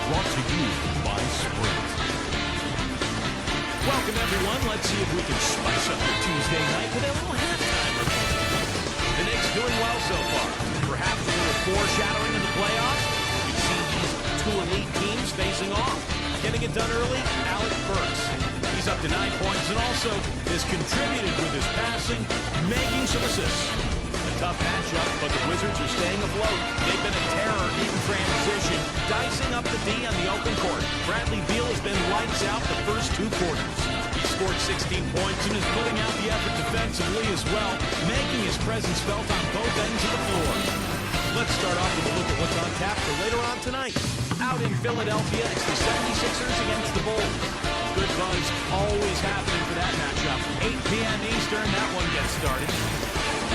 Brought to you by Sprint. Welcome, everyone. Let's see if we can spice up your Tuesday night with a little halftime report. The Knicks doing well so far. Perhaps a little foreshadowing of the playoffs. We've seen these two elite teams facing off. Getting it done early, Alec Burks. He's up to 9 points and also has contributed with his passing, making some assists. A tough matchup, but the Wizards are staying afloat. They've been a terror in transition, dicing up the D on the open court. Bradley Beal has been lights out the first 2 quarters. He scored 16 points and is putting out the effort defensively as well, making his presence felt on both ends of the floor. Let's start off with a look at what's on tap for later on tonight. Out in Philadelphia, it's the 76ers against the Bulls. Good buzz always happening for that matchup. 8 p.m. Eastern, that one gets started.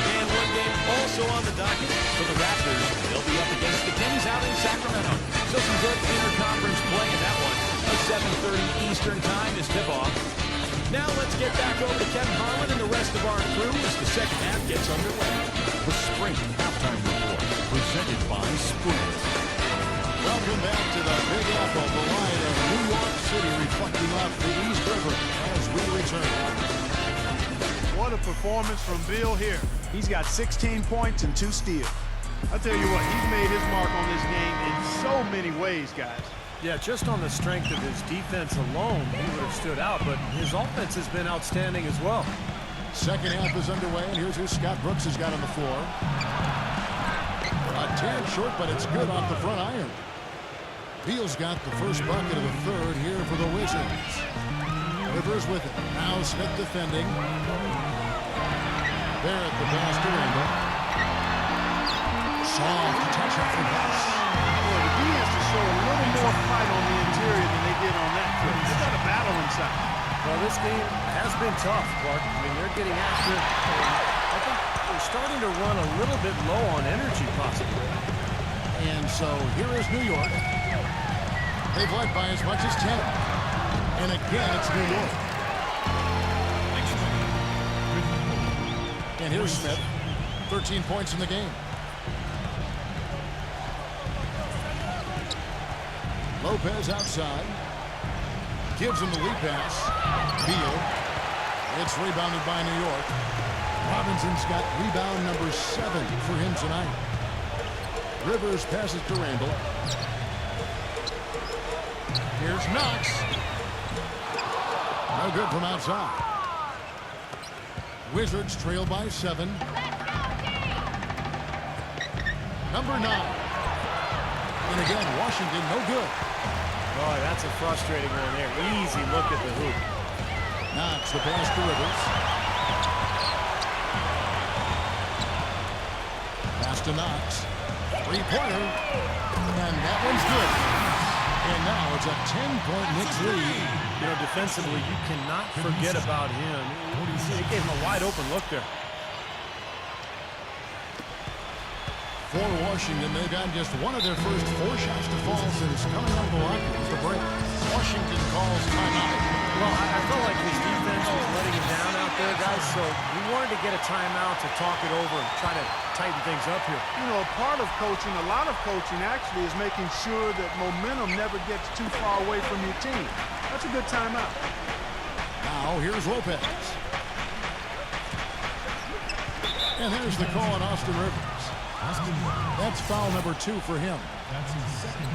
And one game also on the docket for the Raptors. They'll be up against the Kings out in Sacramento. So some good interconference play in that one. A 7:30 Eastern time is tip-off. Now let's get back over to Kevin Harlan and the rest of our crew as the second half gets underway. The Sprint Halftime Report, presented by Sprint. Welcome back to the Big Apple, the line of New York City reflecting off the East River as we return. What a performance from Beal here. He's got 16 points and 2 steals. I tell you what, he's made his mark on this game in so many ways, guys. Yeah, just on the strength of his defense alone, he would have stood out, but his offense has been outstanding as well. Second half is underway, and here's who Scott Brooks has got on the floor. A tad short, but it's good off the front iron. Beal's got the first bucket of the third here for the Wizards. Rivers with it. Now Smith defending. Barrett the pass to Randall. Soft touch off the pass. Boy, the D has to show a little more fight on the interior than they did on that trip. They've got a battle inside. Well, this game has been tough, Clark. I mean, they're getting after it. I think they're starting to run a little bit low on energy, possibly. And so here is New York. They've led by as much as 10. And again, it's New York. And here's Smith. 13 points in the game. Lopez outside. Gives him the lead pass. Beal. It's rebounded by New York. Robinson's got rebound number 7 for him tonight. Rivers passes to Randall. Here's Knox. No good from outside. Wizards trail by 7. Number 9. And again, Washington, no good. Boy, that's a frustrating one there. Easy look at the hoop. Knox, the pass to Rivers. Pass to Knox. Three-pointer. And that one's good. And now it's a 10-point Knicks lead. You know, defensively, you cannot forget about him. They gave him a wide-open look there. For Washington, they've had just one of their first 4 shots to fall since coming out of the locker room to break. Washington calls timeout. Well, I felt like his defense was letting him down out there, guys, so we wanted to get a timeout to talk it over and try to tighten things up here. You know, part of coaching, a lot of coaching actually is making sure that momentum never gets too far away from your team. That's a good timeout. Now, here's Lopez. And there's the call on Austin Rivers. That's foul number 2 for him. That's his second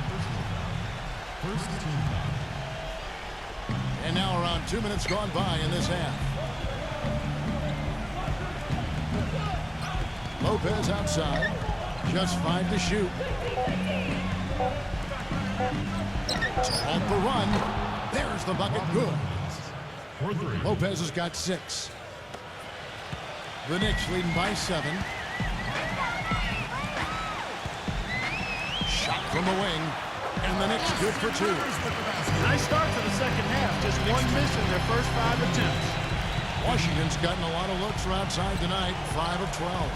first team foul. And now around 2 minutes gone by in this half. Lopez outside. Just 5 to shoot. Off the run. There's the bucket. Good. For 3. Lopez has got 6. The Knicks leading by 7. Shot from the wing. And the Knicks good for 2. Nice start to the second half. Just 1 miss in their first 5 attempts. Washington's gotten a lot of looks from outside tonight. 5 of 12.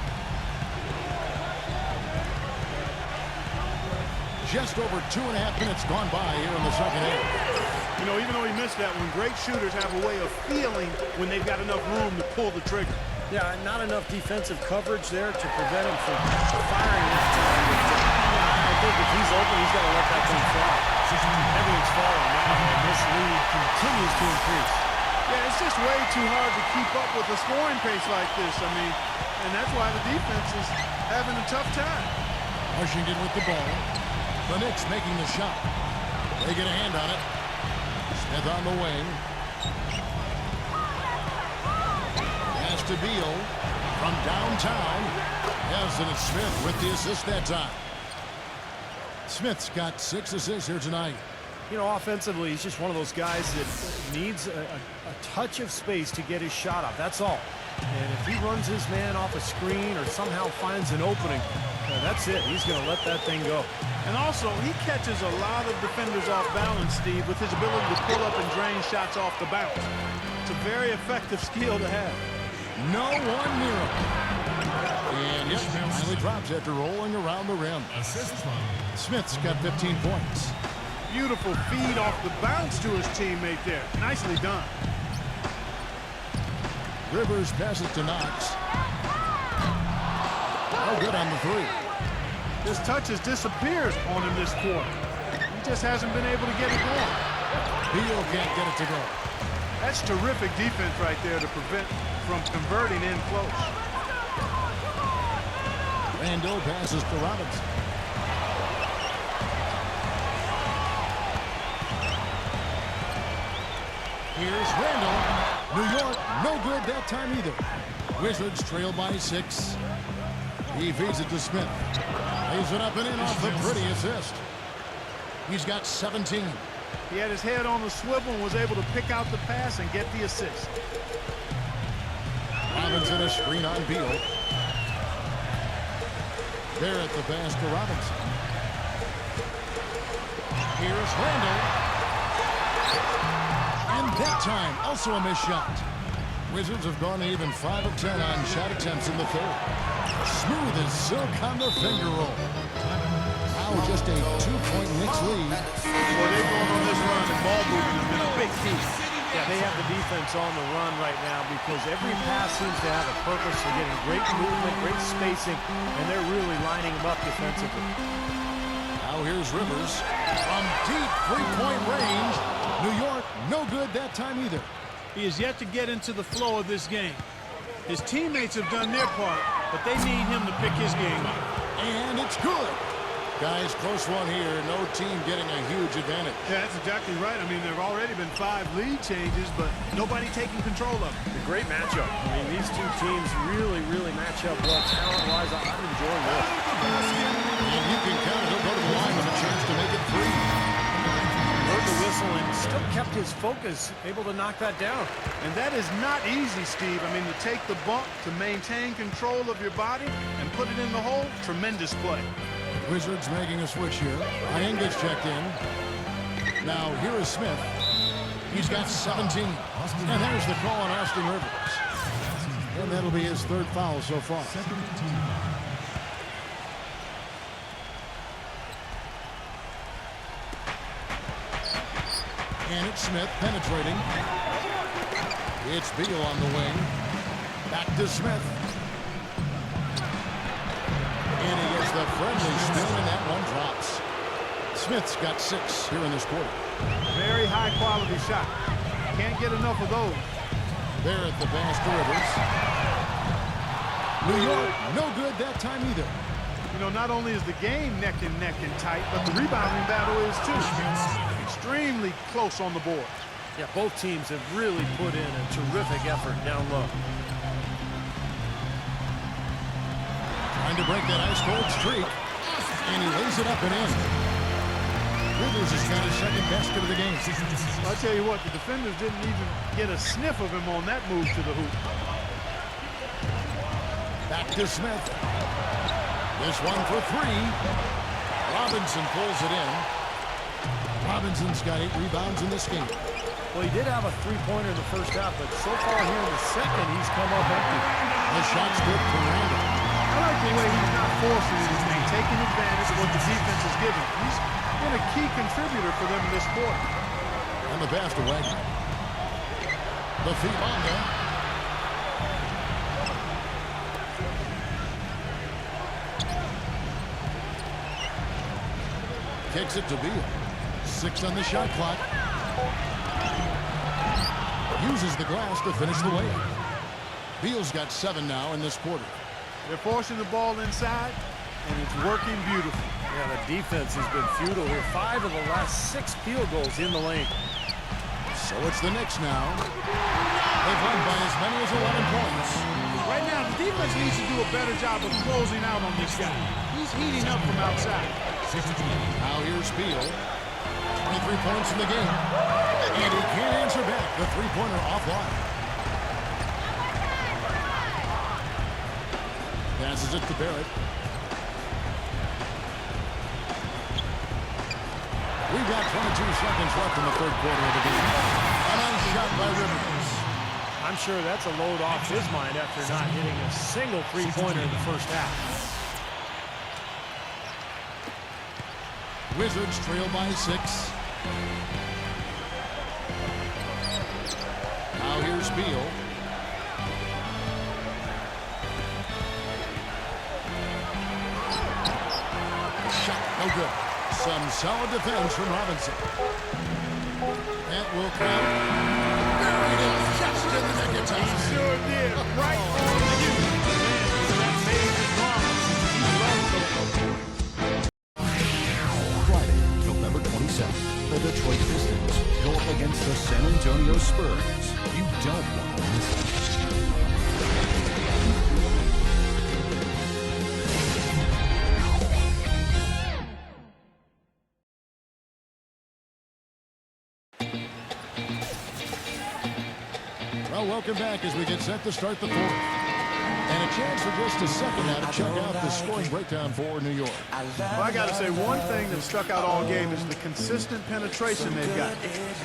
Just over 2.5 minutes gone by here in the second half. You know, even though he missed that one, great shooters have a way of feeling when they've got enough room to pull the trigger. Yeah, not enough defensive coverage there to prevent him from firing that time. I think if he's open, he's got to let that thing fly. continues to increase. Yeah, it's just way too hard to keep up with a scoring pace like this. I mean, and that's why the defense is having a tough time. Washington with the ball. The Knicks making the shot. They get a hand on it. Smith on the wing. Pass to Beal from downtown. Yes, and it's Smith with the assist that time. Smith's got 6 assists here tonight. You know, offensively, he's just one of those guys that needs a touch of space to get his shot up. That's all. And if he runs his man off a screen or somehow finds an opening, that's it. He's going to let that thing go. And also, he catches a lot of defenders off balance, Steve, with his ability to pull up and drain shots off the bounce. It's a very effective skill to have. No one near him. And yep, finally drops after rolling around the rim. Smith's got 15 points. Beautiful feed off the bounce to his teammate there. Nicely done. Rivers passes to Knox. Oh, good on the 3. This touch has disappeared on him this quarter. He just hasn't been able to get it going. Beal can't get it to go. That's terrific defense right there to prevent from converting in close. Randall passes to Robinson. Here's Randall. New York, no good that time either. Wizards trail by 6. He feeds it to Smith. Lays it up and in off the pretty assist. He's got 17. He had his head on the swivel and was able to pick out the pass and get the assist. Robinson a screen on Beal. Barrett the pass to Robinson. Here's Randall. And that time, also a missed shot. Wizards have gone even 5 of 10 on shot attempts in the 3rd. Smooth as silk on the finger roll. Now just a 2-point Knicks lead. Well, they've gone on this run, and ball movement has been a big key. Yeah, they have the defense on the run right now because every pass seems to have a purpose. They're getting great movement, great spacing, and they're really lining them up defensively. Now here's Rivers from deep 3-point range. New York, no good that time either. He is yet to get into the flow of this game. His teammates have done their part, but they need him to pick his game up. And it's good. Guys, close one here. No team getting a huge advantage. Yeah, that's exactly right. I mean, there have already been 5 lead changes, but nobody taking control of it. A great matchup. I mean, these two teams really match up well talent-wise. I'm enjoying this. And you can count it. He'll go to the line with a chance to make it 3. Heard the whistle and still kept his focus, able to knock that down. And that is not easy, Steve. I mean, to take the bump, to maintain control of your body, and put it in the hole, tremendous play. Wizards making a switch here. Ryan gets checked in. Now, here is Smith. He's got 17. And there's the call on Austin Rivers. And that'll be his 3rd foul so far. And it's Smith penetrating. It's Beal on the wing. Back to Smith. And he gets the friendly spin, and that one drops. Smith's got 6 here in this quarter. Very high-quality shot. Can't get enough of those. Barrett the pass to Rivers. New York, no good that time either. You know, not only is the game neck and tight, but the rebounding battle is too. Extremely close on the board. Yeah, both teams have really put in a terrific effort down low. Trying to break that ice-cold streak. And he lays it up and in. Rivers has got his 2nd basket of the game. I'll tell you what, the defenders didn't even get a sniff of him on that move to the hoop. Back to Smith. This one for 3. Robinson pulls it in. Robinson's got 8 rebounds in this game. Well, he did have a 3-pointer in the 1st half, but so far here in the 2nd, he's come up empty. The shot's good for Randall. I like the way he's not forcing anything, taking advantage of what the defense is giving. He's been a key contributor for them in this quarter. And the pass to Wagner. The feed on there. Kicks it to Beal. 6 on the shot clock. Uses the glass to finish the layup. Beal's got 7 now in this quarter. They're forcing the ball inside, and it's working beautifully. Yeah, the defense has been futile here. 5 of the last 6 field goals in the lane. So it's the Knicks now. They've won by as many as 11 points. Right now, the defense needs to do a better job of closing out on this guy. He's heating up from outside. Now here's Beal. 23 points in the game. And he can't answer back. The three-pointer offline. Passes it to Barrett. We've got 22 seconds left in the third quarter of the game. A nice shot by Rivers. I'm sure that's a load off his mind after not hitting a single three-pointer in the first half. Wizards trail by 6. Now here's Beal. Shot, no good. Some solid defense from Robinson. That will count. Buried it just in the nick of time. Sure did. Right on the cue. That made the drama. Friday, November 27th, the Detroit Pistons go up against the San Antonio Spurs. You don't want to miss it. Well, welcome back as we get set to start the fourth. And a chance for just a second now to check out the scoring breakdown for New York. Well, I got to say, one thing that stuck out all game is the consistent penetration they've got.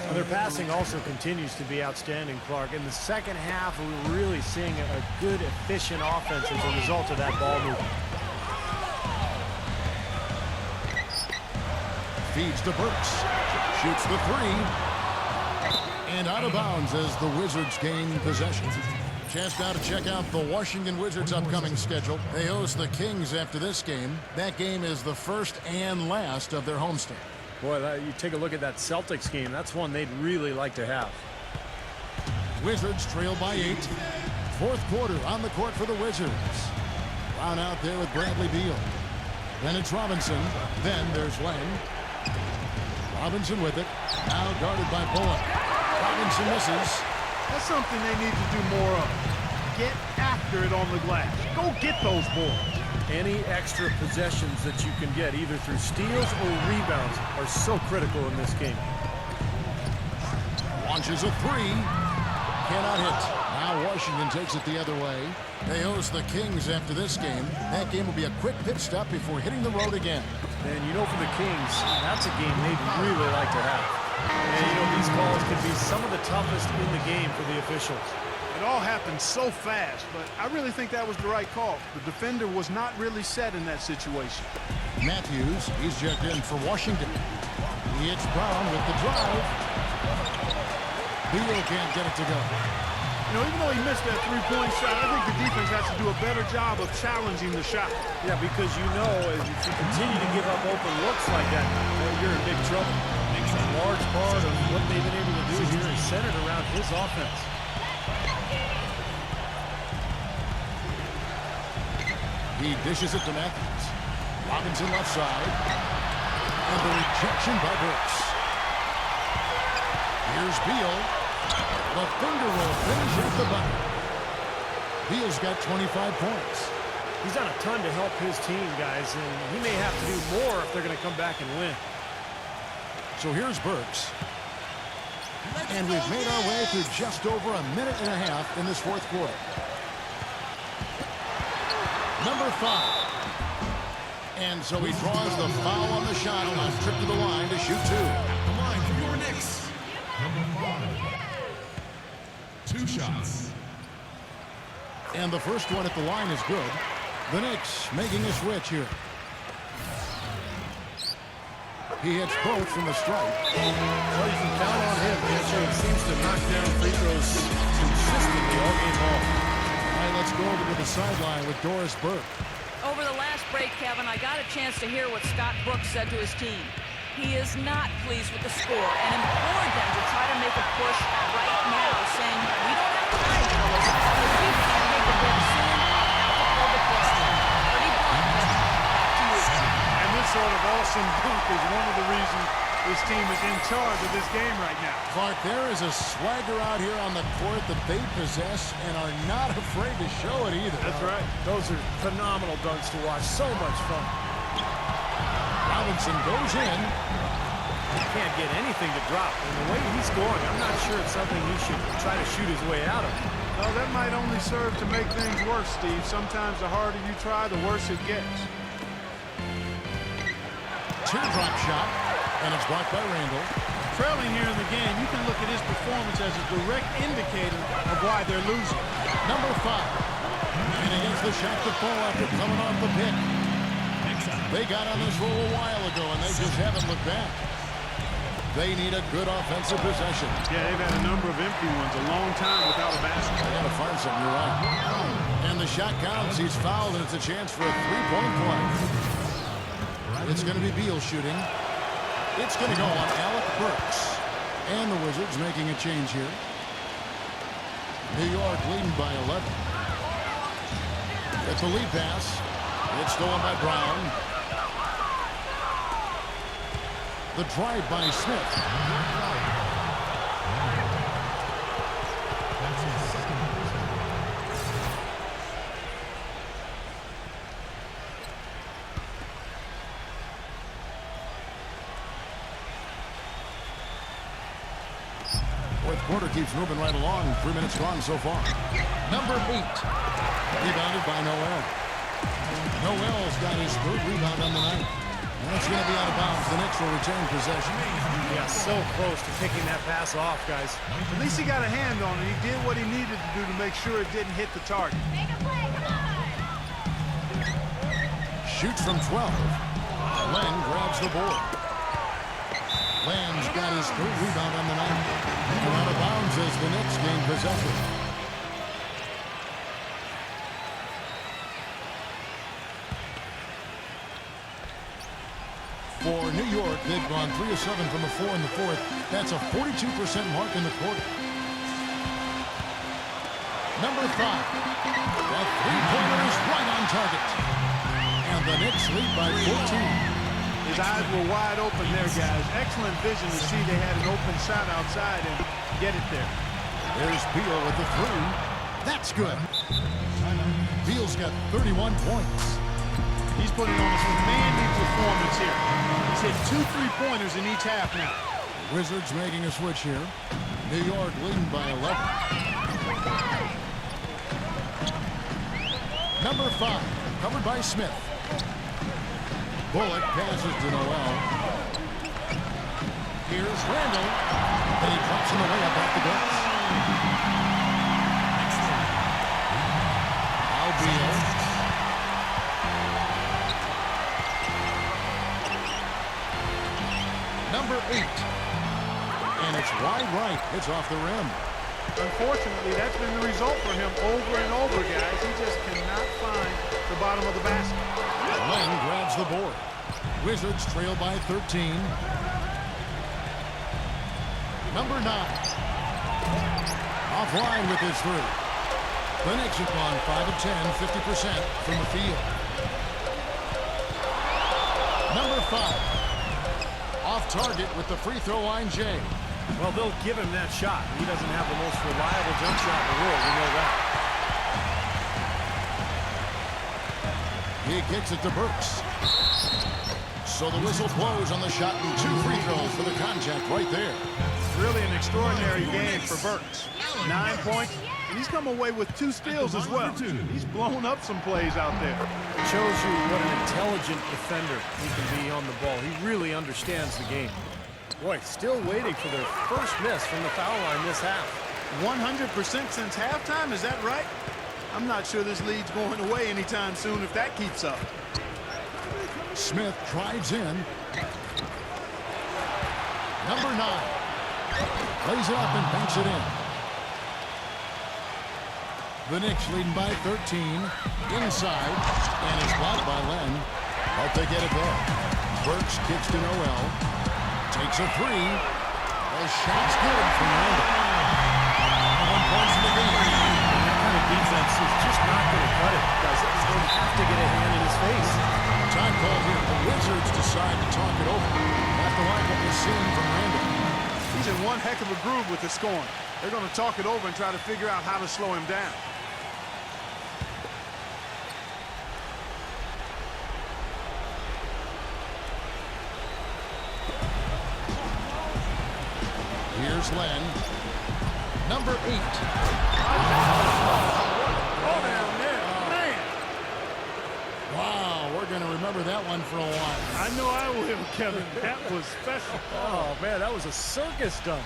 And their passing also continues to be outstanding, Clark. In the second half, we're really seeing a good, efficient offense as a result of that ball movement. Feeds to Burks. Shoots the 3. And out of bounds as the Wizards gain possession. Chance now to check out the Washington Wizards' upcoming schedule. They host the Kings after this game. That game is the first and last of their homestand. Boy, you take a look at that Celtics game. That's one they'd really like to have. Wizards trail by 8. Fourth quarter on the court for the Wizards. Brown out there with Bradley Beal. Then it's Robinson. Then there's Lang. Robinson with it. Now guarded by Bullock. Robinson misses. That's something they need to do more of. Get after it on the glass. Go get those boards. Any extra possessions that you can get, either through steals or rebounds, are so critical in this game. Launches a 3. Cannot hit. Now Washington takes it the other way. They host the Kings after this game. That game will be a quick pit stop before hitting the road again. And you know, for the Kings, that's a game they'd really like to have. And you know, these calls could be some of the toughest in the game for the officials. It all happened so fast, but I really think that was the right call. The defender was not really set in that situation. Matthews, he's checked in for Washington. He hits Brown with the drive. Beal can't get it to go. You know, even though he missed that three-point shot, I think the defense has to do a better job of challenging the shot. Yeah, because you know, if you continue to give up open looks like that, you're in big trouble. A large part of what they've been able to do here is centered around his offense. He dishes it to Matthews. Robinson left side. And the rejection by Brooks. Here's Beal. The finger roll finish at the button. Beal's got 25 points. He's done a ton to help his team, guys, and he may have to do more if they're going to come back and win. So here's Burks. And we've made our way through just over a minute and a half in this fourth quarter. Number 5. And so he draws the foul on the shot on a trip to the line to shoot 2. The line for your Knicks. Number 5. 2 shots. And the first one at the line is good. The Knicks making a switch here. He hits both from the stripe. Well, you can count on him. He seems to knock down free throws consistently all game long. All right, let's go over to the sideline with Doris Burke. Over the last break, Kevin, I got a chance to hear what Scott Brooks said to his team. He is not pleased with the score and implored them to try to make a push right now, saying sort of awesome dunk is one of the reasons this team is in charge of this game right now. Clark, there is a swagger out here on the court that they possess and are not afraid to show it either. That's right. Those are phenomenal dunks to watch. So much fun. Robinson goes in. He can't get anything to drop. And the way he's scoring, I'm not sure it's something he should try to shoot his way out of. Well, that might only serve to make things worse, Steve. Sometimes the harder you try, the worse it gets. Teardrop shot, and it's blocked by Randall. Trailing here in the game, you can look at his performance as a direct indicator of why they're losing. Number 5. And against the shot to fall after coming off the pick. They got on this roll a while ago, and they just haven't looked back. They need a good offensive possession. Yeah, they've had a number of empty ones, a long time without a basket. They got to find something, you're right. And the shot counts. He's fouled, and it's a chance for a three-point play. It's going to be Beal shooting. It's going to go on Alec Burks. And the Wizards making a change here. New York leading by 11. It's a lead pass. It's stolen by Brown. The drive by Smith. Fourth quarter keeps moving right along. 3 minutes gone so far. Number 8. Rebounded by Noel. Noel's got his third rebound on the night. That's going to be out of bounds. The Knicks will return possession. Yeah, so close to picking that pass off, guys. At least he got a hand on it. He did what he needed to do to make sure it didn't hit the target. Make a play, come on! Shoots from 12. Len grabs the board. Len's got his third rebound on the night. And out of bounds as the Knicks gain possession. For New York, they've gone 3 of 7 from the floor in the fourth. That's a 42% mark in the quarter. Number 5. That three-pointer is right on target. And the Knicks lead by 14. His eyes were wide open there, guys. Excellent vision to see they had an open shot outside and get it there. There's Beal with the three. That's good. Beal's got 31 points. He's putting on a commanding performance here. He's hit 2 3-pointers in each half now. Wizards making a switch here. New York leading by 11. Number 5, covered by Smith. Bullock passes to Noel. Here's Randall. And he drops in the layup off the glass. Now Beal. Number 8. And it's wide right. It's off the rim. Unfortunately, that's been the result for him over and over, guys. He just cannot find the bottom of the basket. Len grabs the board. Wizards trail by 13. Number 9. Offline with his three. The Knicks have gone 5 of 10, 50% from the field. Number 5. Off target with the free throw line, Jay. Well, they'll give him that shot. He doesn't have the most reliable jump shot in the world. We know that. He kicks it to Burks. So the whistle blows on the shot and 2 free throws for the contact right there. Really an extraordinary game for Burks. 9 points, and he's come away with 2 steals as well. He's blown up some plays out there. It shows you what an intelligent defender he can be on the ball. He really understands the game. Boy, still waiting for their first miss from the foul line this half. 100% since halftime, is that right? I'm not sure this lead's going away anytime soon if that keeps up. Smith drives in. Number 9. Lays it up and banks it in. The Knicks leading by 13. Inside. And it's blocked by Len. Hope they get it there. Burks kicks to Noel. Takes a three. The shot's good from Randall. 1 point in the game. That kind of defense is just not going to cut it, guys. They have to get a hand in his face. Time call here. The Wizards decide to talk it over. Have to like what we're seeing from Randall. He's in one heck of a groove with the scoring. They're going to talk it over and try to figure out how to slow him down. Here's Len. Number 8. Oh, down there. Man. Wow, we're going to remember that one for a while. I know I will, Kevin. That was special. Oh, man, that was a circus dunk.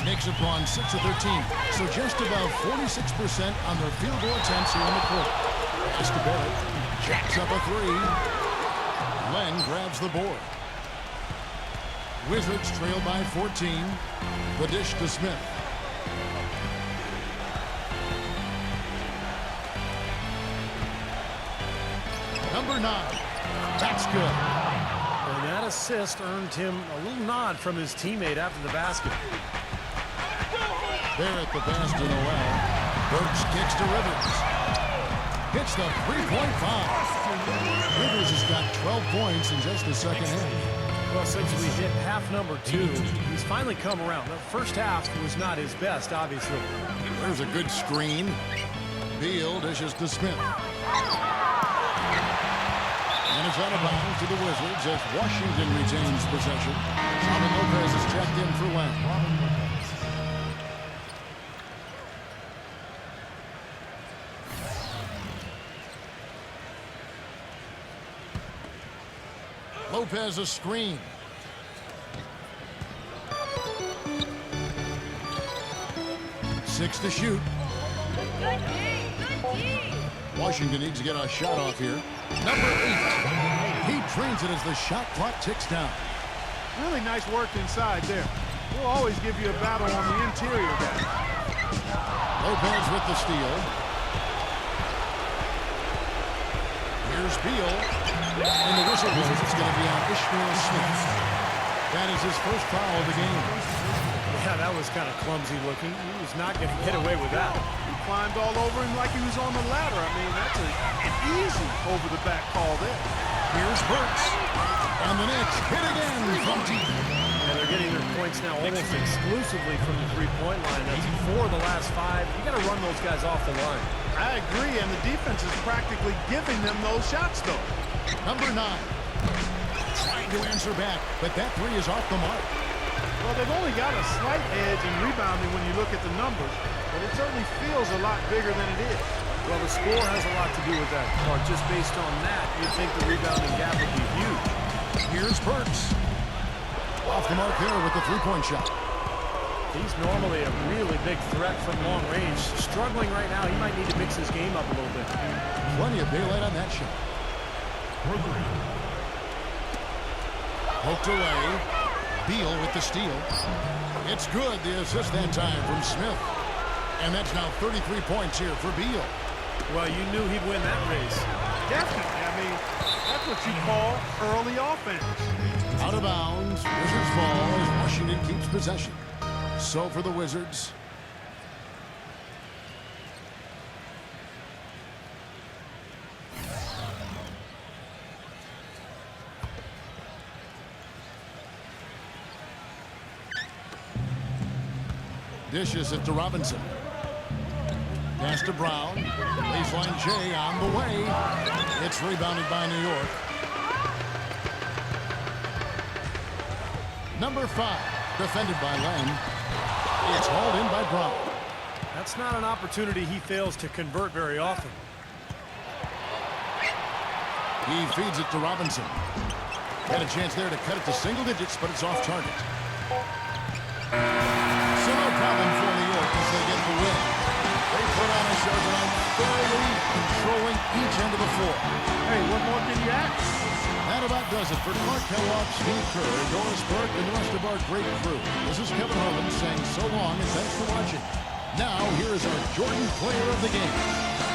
Knicks have gone 6 of 13, so just above 46% on their field goal attempts here in the court. Pass to Barrett. Jacks up a 3. Len grabs the board. Wizards trail by 14. The dish to Smith. Number 9. That's good. And that assist earned him a little nod from his teammate after the basket. Barrett the pass to Noel. Burks kicks to Rivers. Hits the three-point foul. Rivers has got 12 points in just the second half. Well, since we hit half number 2, he's finally come around. The first half was not his best, obviously. There's a good screen. Beal dishes to Smith. And it's out of bounds to the Wizards as Washington retains possession. Robin Lopez is checked in for Len. Lopez a screen. Six to shoot. Washington needs to get a shot off here. Number 8. He trains it as the shot clock ticks down. Really nice work inside there. We'll always give you a battle on the interior guy. Lopez with the steal. Here's Beal. And the whistle blows. It's going to be on Ishmael Smith. That is his first foul of the game. Yeah, that was kind of clumsy looking. He was not going to get away with that. He climbed all over him like he was on the ladder. I mean, that's an easy over-the-back call there. Here's Burks. And the Knicks hit again from deep. And they're getting their points now almost exclusively from the three-point line. That's 4 of the last 5. You got to run those guys off the line. I agree, and the defense is practically giving them those shots, though. Number 9. Trying to answer back, but that 3 is off the mark. Well, they've only got a slight edge in rebounding when you look at the numbers, but it certainly feels a lot bigger than it is. Well, the score has a lot to do with that, Clark. Just based on that, you'd think the rebounding gap would be huge. Here's Burks. Off the mark there with the three-point shot. He's normally a really big threat from long range. Struggling right now. He might need to mix his game up a little bit. Plenty of daylight on that shot. Poked away. Beal with the steal. It's good, the assist that time from Smith. And that's now 33 points here for Beal. Well, you knew he'd win that race. Definitely. I mean, that's what you call early offense. Out of bounds. Wizards ball as Washington keeps possession. So for the Wizards. Dishes it to Robinson. Pass to Brown. Baseline J on the way. It's rebounded by New York. Number 5, defended by Len. It's hauled in by Brown. That's not an opportunity he fails to convert very often. He feeds it to Robinson. Had a chance there to cut it to single digits, but it's off target. So no problem for New York as they get the win. They put on a show tonight, thoroughly controlling each end of the floor. Hey, what more can you ask? That about does it for Clark Kellogg, Steve Kerr, Doris Burke, and the rest of our great crew. This is Kevin Harlan saying so long and thanks for watching. Now, here is our Jordan Player of the Game.